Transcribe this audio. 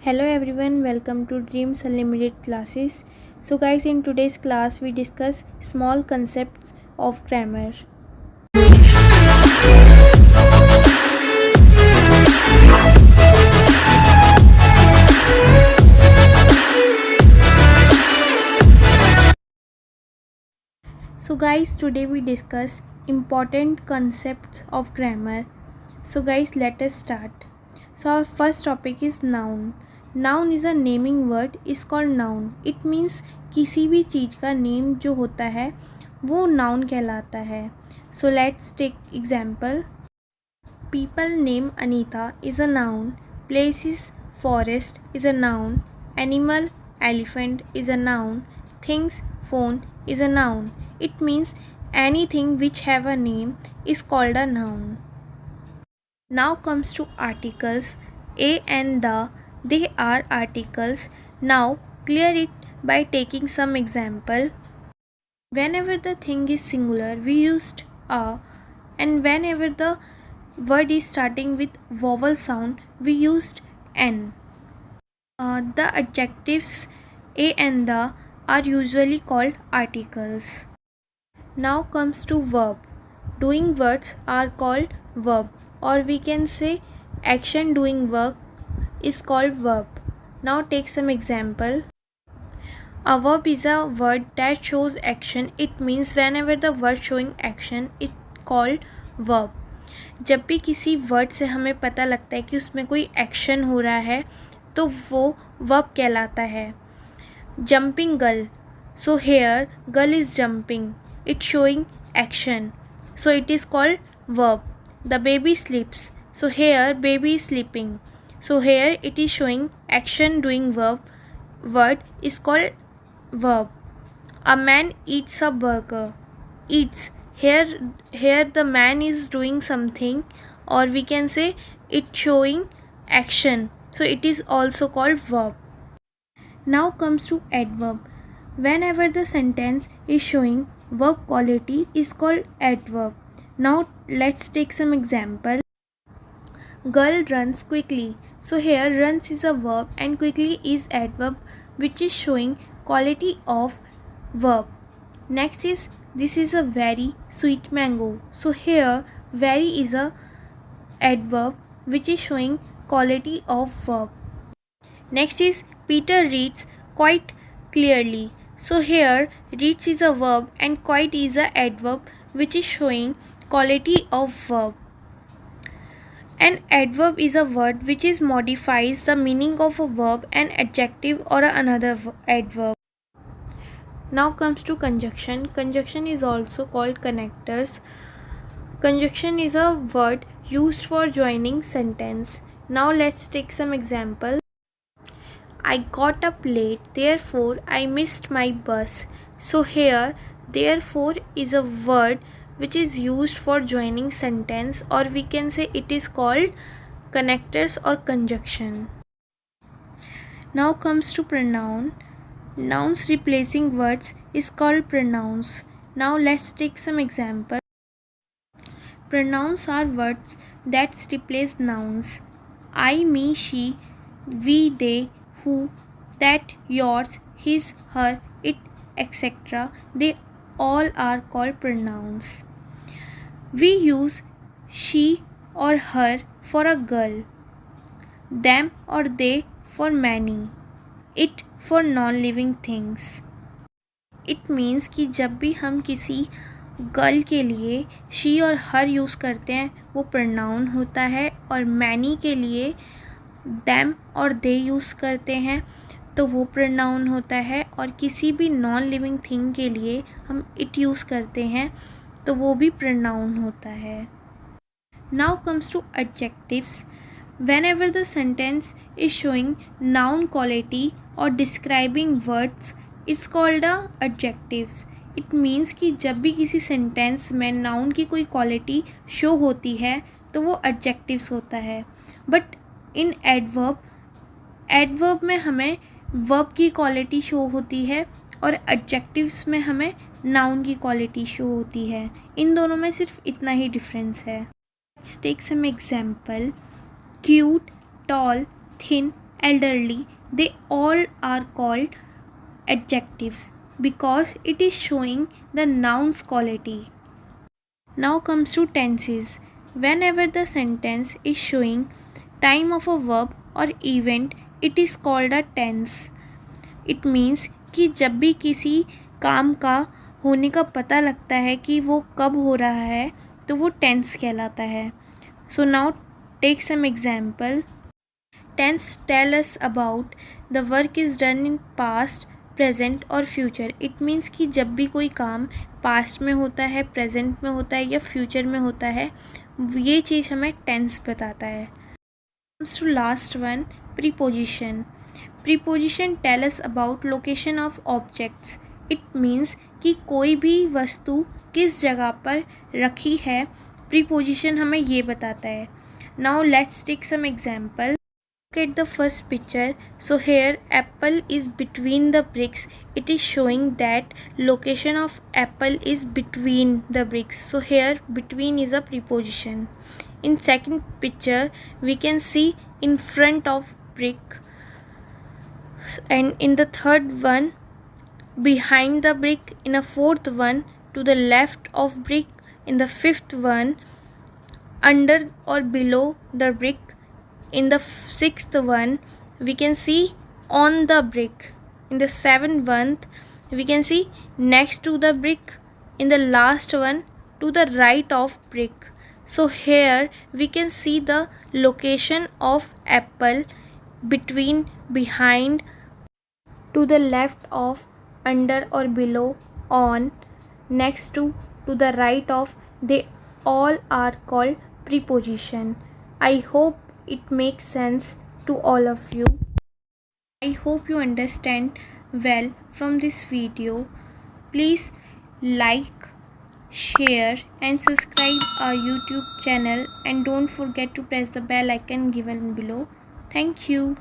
Hello everyone, welcome to Dreams Unlimited classes. So guys, in today's class we discuss small concepts of grammar. So guys, today we discuss important concepts of grammar. So guys, let us start. So our first topic is noun. Noun is a naming word, is called noun. It means किसी भी चीज़ का name जो होता है वो noun कहलाता है. So let's take example. People name Anita is a noun. Place is forest is a noun. Animal elephant is a noun. Things phone is a noun. It means anything which have a name is called a noun. Now comes to articles. A and the, they are articles. Now clear it by taking some example. Whenever the thing is singular, we used a, and whenever the word is starting with vowel sound, we used n. The adjectives a and the are usually called articles. Now comes to verb. Doing words are called verb, or we can say action doing work is called verb. Now take some example. A verb is a word that shows action. It means whenever the word showing action is called verb. जब भी किसी word से हमें पता लगता है कि उसमें कोई एक्शन हो रहा है तो वो वर्ब कहलाता है. Jumping girl, so here girl is jumping, it showing action, so it is called verb. The baby स्लीप्स, so here baby is sleeping, so here it is showing action doing verb, word is called verb. A man eats a burger. Eats. Here the man is doing something, or we can say it showing action. So it is also called verb. Now comes to adverb. Whenever the sentence is showing verb quality is called adverb. Now let's take some example. Girl runs quickly. So here runs is a verb and quickly is adverb which is showing quality of verb. Next is this is a very sweet mango. So here very is a adverb which is showing quality of verb. Next is Peter reads quite clearly. So here reads is a verb and quite is a adverb which is showing quality of verb. An adverb is a word which is modifies the meaning of a verb, an adjective or another adverb. Now comes to conjunction. Conjunction is also called connectors. Conjunction is a word used for joining sentence. Now let's take some example. I got up late, therefore I missed my bus. So here therefore is a word which is used for joining sentence, or we can say it is called connectors or conjunction. Now comes to pronoun. Nouns replacing words is called pronouns. Now let's take some example. Pronouns are words that replace nouns. I, me, she, we, they, who, that, yours, his, her, it, etc. They all are called pronouns. We use she or her for a girl, them or they for many, it for non-living things. It means कि जब भी हम किसी girl के लिए she और हर use करते हैं वो प्रोनाउन होता है, और मैनी के लिए देम और दे यूज़ करते हैं तो वो प्रोनाउन होता है, और किसी भी नॉन लिविंग थिंग के लिए हम इट यूज़ करते हैं तो वो भी प्रोनाउन होता है. Now comes to adjectives. Whenever the sentence is showing noun quality or describing words, it's called a adjectives. It means कि जब भी किसी सेंटेंस में नाउन की कोई क्वालिटी शो होती है तो वो adjectives होता है. बट इन एडवर्ब में हमें वर्ब की क्वालिटी शो होती है और adjectives में हमें नाउन की क्वालिटी शो होती है. इन दोनों में सिर्फ इतना ही डिफरेंस है. Let's take some example. Cute, tall, thin elderly, they all are called adjectives because it is showing the noun's quality. Now comes to tenses. Whenever the sentence is showing time of a verb or event, it is called a tense. It means कि जब भी किसी काम का होने का पता लगता है कि वो कब हो रहा है तो वो टेंस कहलाता है. So now take some example. Tense tell us about the work is done in past, present और फ्यूचर. इट मीन्स कि जब भी कोई काम पास्ट में होता है, प्रेजेंट में होता है या फ्यूचर में होता है, ये चीज़ हमें टेंस बताता है. Comes to last one, preposition. Preposition tell us about location of objects. It means कि कोई भी वस्तु किस जगह पर रखी है, प्रीपोजिशन हमें ये बताता है. Now let's take some example. Look at the first picture. So here apple is between the bricks. It is showing that location of apple is between the bricks. So here between is a preposition. In second picture we can see in front of brick, and in the third one behind the brick, in a fourth one to the left of brick, in the fifth one under or below the brick, in the sixth one we can see on the brick, in the seventh one we can see next to the brick, in the last one to the right of brick. So here we can see the location of apple between, behind, to the left of, under or below, on, next to the right of. They all are called preposition. I hope it makes sense to all of you. I hope you understand well from this video. Please like, share and subscribe our YouTube channel, and don't forget to press the bell icon given below. Thank you.